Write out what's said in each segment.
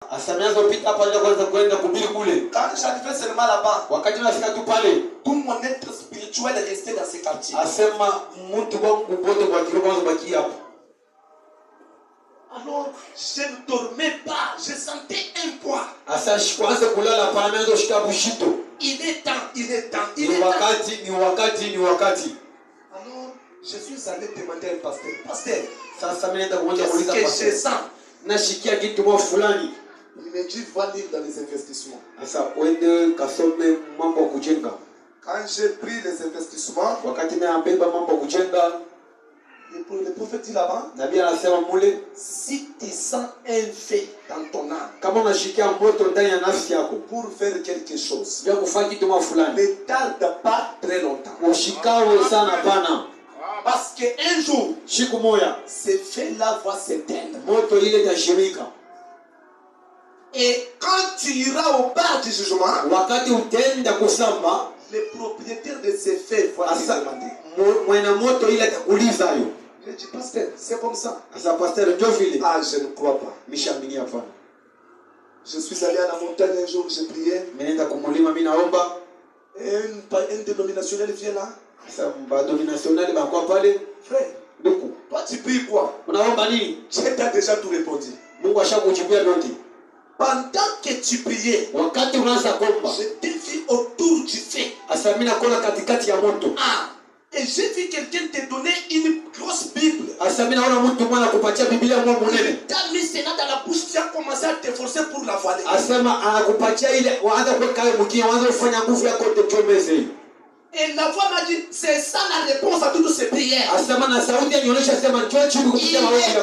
Quand j'arrivais seulement là-bas, tout mon être spirituel est resté dans ces quartiers. Alors, je ne dormais pas, je sentais un poids. Il est temps. Alors, je suis allé demander à un pasteur. Pasteur, qu'est-ce que je sens? Il me dit, va lire dans les investissements. Quand j'ai pris les investissements, le prophète dit là-bas, si tu sens un fait dans ton âme pour faire quelque chose, ne tarde pas très longtemps. Parce qu'un jour, ce fait-là va s'éteindre. Et quand tu iras au bar du jugement, le propriétaire de ces faits va te demander. Je dis, pasteur, c'est comme ça. Ah, je ne crois pas. Je suis allé à la montagne un jour, j'ai prié. Et un dénominationnel vient là. Frère, toi tu pries quoi? Dieu t'a déjà tout répondu. Pendant que tu priais, je t'ai vu autour du feu. Et j'ai vu quelqu'un te donner une grosse Bible. Tu as mis cela dans la bouche, tu as commencé à te forcer pour la voiler. Et la voix m'a dit, c'est ça la réponse à toutes ces prières. Il est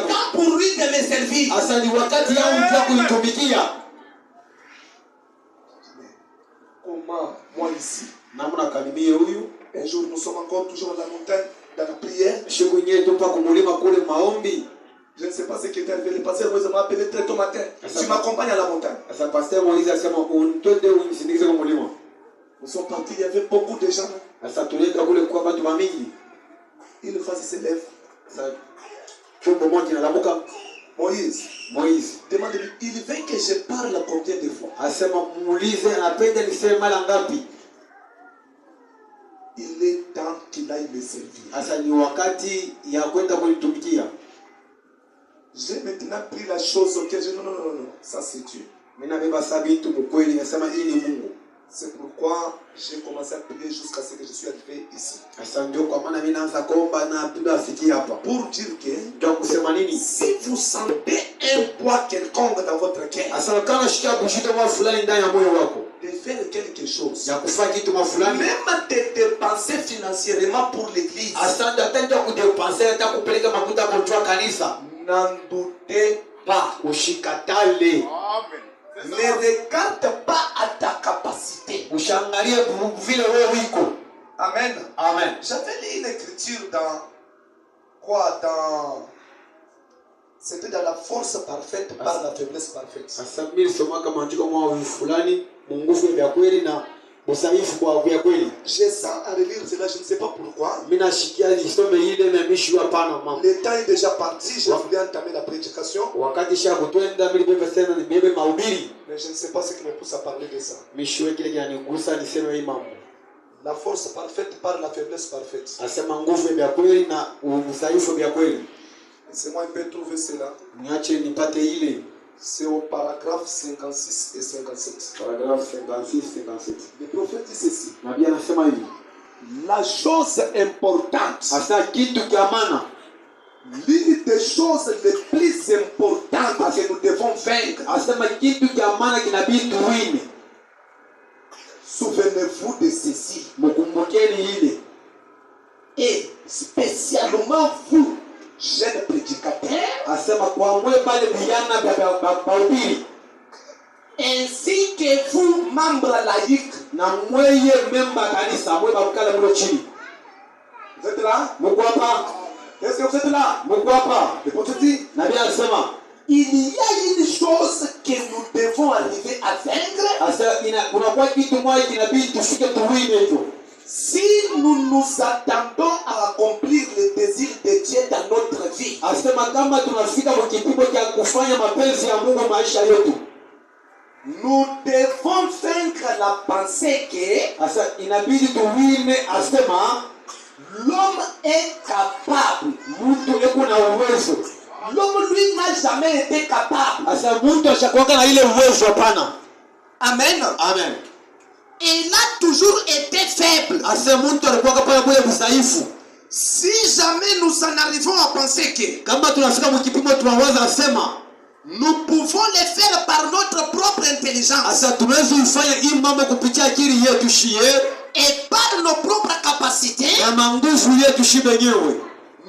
temps pour lui de me servir. Comment moi ici? Un jour nous sommes encore toujours à la montagne, dans la prière. Je ne sais pas ce qui est arrivé. Le pasteur Moïse m'a appelé très tôt matin. Tu m'accompagnes à la montagne. Nous sommes partis, il y avait beaucoup de gens. Une fois il se lève. Moïse, demande-lui, il veut que je parle combien de fois? Il est temps qu'il aille me servir. J'ai maintenant pris la chose auquel je dis non, ça c'est Dieu. C'est pourquoi j'ai commencé à prier jusqu'à ce que je suis arrivé ici. Pour dire que si vous sentez un poids quelconque dans votre cœur, de faire quelque chose, même de dépenser financièrement pour l'église, n'en doutez pas. Ne regarde pas à ta capacité. Amen. J'avais lu une écriture c'était dans la force parfaite par la faiblesse parfaite. Je sens à relire cela, je ne sais pas pourquoi. Le temps est déjà parti, je voulais entamer la prédication. Mais je ne sais pas ce qui me pousse à parler de ça. La force parfaite par la faiblesse parfaite. Laissez-moi un peu trouver cela. C'est au paragraphe 56 et 57. Paragraphe 56. Le prophète dit ceci. La chose importante, l'une des choses les plus importantes que nous devons vaincre, souvenez-vous de ceci. Et spécialement vous, jeunes prédicateurs, ainsi que vous, membres laïcs. Vous êtes là? Est-ce que vous êtes là? Le prophète dit, il y a une chose que nous devons arriver à vaincre. Si nous nous attendons à accomplir le désir de Dieu dans notre vie, nous devons vaincre la pensée que Asa inabidi tuwine asema l'homme est capable. mtu eko na uwezo. L'homme, lui, n'a jamais été capable. Asa mtu ashakuwa na ile uwezo hapana. Amen. Amen. Il a toujours été faible. Asa mtu alikuwa kapana kule msaifu. Si jamais nous en arrivons à penser que Kama tunafika mkipimo tunawaza asema nous pouvons le faire par notre propre intelligence asa tunaweza kufanya hii mambo kupitia akili yetu shie et par nos propres capacités, na manguvu yetu shie wenyewe,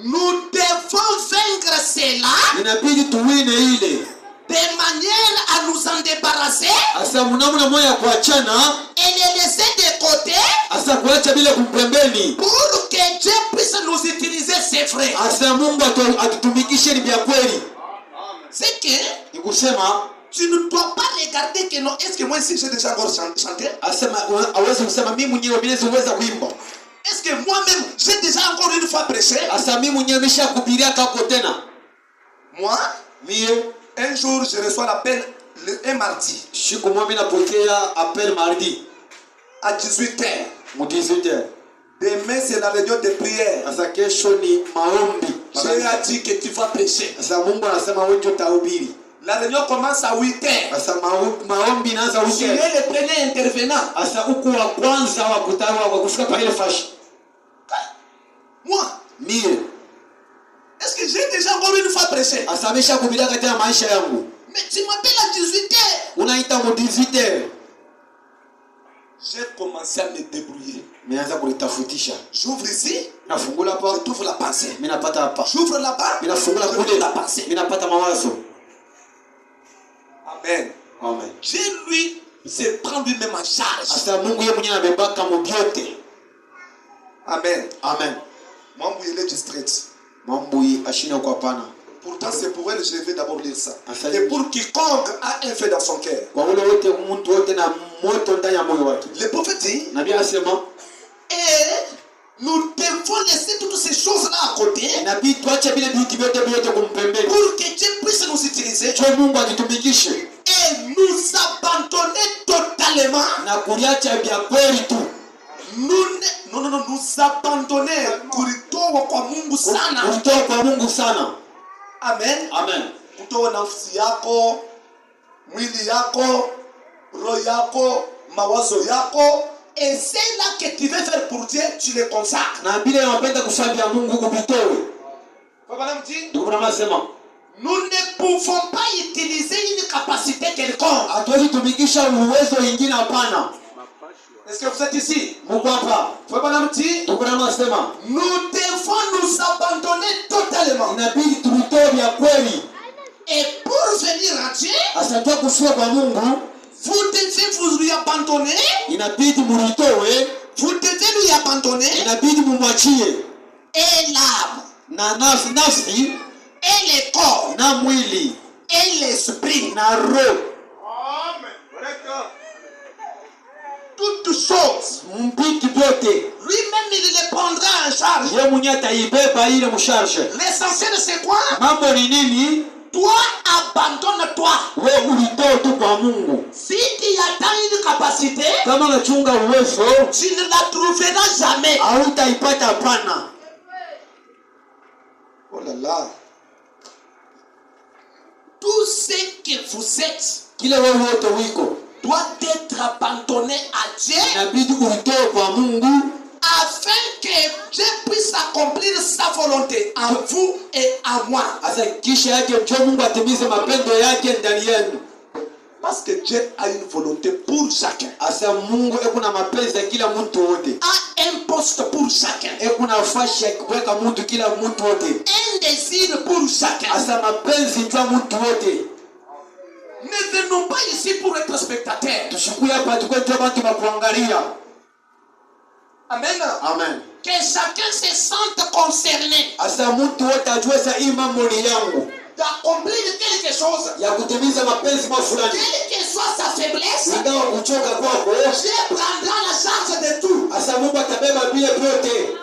nous devons vaincre cela inabidi tuwine ile de manière à nous en débarrasser asa mnamna moja kuachana et les laisser de côté asa kuacha bila kumpembeni pour que Dieu puisse nous utiliser, c'est vrai. asa Mungu atutumikishe ni vya kweli. C'est que Ni kusema tu ne dois pas regarder que non, est-ce que moi ici j'ai déjà encore chanté? asema aweze kusema mimi mwenyewe bila siweza kuimba Est-ce que moi-même j'ai déjà encore une fois prêché? asa mimi mwenyewe nimeshakubiria kako tena. Moi, Mie un jour je reçois l'appel un mardi siku moja napokea appel mardi à 18h. mu 18h. Demain c'est la réunion de prière. Asa kesho ni maombi. Dieu a dit que tu vas prêcher. Asa Mungu anasema wewe utahubiri. La réunion commence à 8h. Asa maombi inaanza Tu es usiku. le premier intervenant. Asa huku wa kwanza wa kutawa wa kufika pale ile fashi. Moi, Mie est-ce que j'ai déjà encore une fois prêché? asa ameshakubiria katika maisha yangu. Mais tu m'appelles à 18h. Unaita mu 18h. J'ai commencé à me débrouiller. Nianza kulitafutisha. J'ouvre ici, Nafungula hapa, je t'ouvre la pensée. mimi napata hapa. J'ouvre là-bas, Mimi nafungula je kule, t'ouvre la pensée. mimi napata mawazo. Amen. Amen. Dieu lui se prend lui-même en charge. Asa Mungu yeye mwenyewe anabebaka mubyote. Amen. Amen. Moi, il est distrait. Mambo hii ashina kwa pana. Pourtant, c'est pour elle, je vais d'abord lire ça. Amen. Et pour quiconque a un feu dans son cœur. Kwa ule wote mtu wote na moto ndani ya moyo wake. Le prophète dit, Nabii anasema et nous devons laisser toutes ces choses-là à côté inabidi tuache vile vitu vyote kumpembeni. pour que Dieu puisse nous utiliser Cho Mungu atutumikishe et nous abandonner totalement. na kuliacha vya kweli tu. Nous abandonner kulitoa kwa Mungu sana. Kutoa kwa Mungu sana. Amen. Amen. Kutoa nafsi yako, mwili yako, roho yako, mawazo yako, et c'est là que tu veux faire pour Dieu, tu le consacres. Na bila unapenda kufanya Mungu kubitoe. Papa me dit, Ndio anasema nous ne pouvons pas utiliser une capacité quelconque. hatuwezi tumikisha uwezo mwingine hapana. Est-ce que vous êtes ici? Mungu hapa. Papa me dit, Ndio anasema nous devons nous abandonner totalement. inabidi tumitoe vya kweli. Et pour venir à Dieu, Asante kufika kwa Mungu vous devez vous lui abandonner. inabidi mulitoe, Vous devez lui abandonner. inabidi mumwachie Et l'âme, na nafsi et le corps, na mwili et l'esprit. na roho. Toutes choses. Mpiki vyote Lui-même, il les prendra en charge. yeye mwenyewe ataibeba ile msharge. L'essentiel, c'est quoi? Mambo ni nini? Toi, abandonne-toi. Wewe ulitoa tu kwa Mungu. Si tu attends une capacité, Kama unachunga uwezo tu ne la trouveras jamais. hautaipata hapana. Oh là là. Tout ce que vous êtes Kile wewe wote wiko doit être abandonné à Dieu inabidi ulitoe kwa Mungu afin que Dieu puisse accomplir sa volonté en vous et en moi. asa kisha yake mcho Mungu atimize mapendo yake ndani yenu. Parce que Dieu a une volonté pour chacun. Asa Mungu eko na mapenzi ya kila mtu wote. A un poste pour chacun. Eko na nafasi ya kuweka mtu kila mtu wote. Un désir pour chacun. Asa mapenzi kwa mtu wote. Ne venons pas ici pour être spectateurs. Tushikuye hapa tukwe tu watu wa kuangalia. Amen. Amen. Que chacun se sente concerné Asa mtu wote ajue sa imamo ni yangu d'accomplir quelque chose. ya kutimiza mapenzi fulani. Quelle que soit sa faiblesse, Ingawa kuchoka kwako, Dieu prendra la charge de tout. asa Mungu atabeba vile vyote.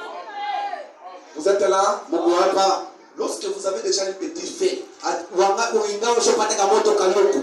Vous êtes là? Mungu hapa Lorsque vous avez déjà un petit fait, ingawa ushapata kamoto kaloko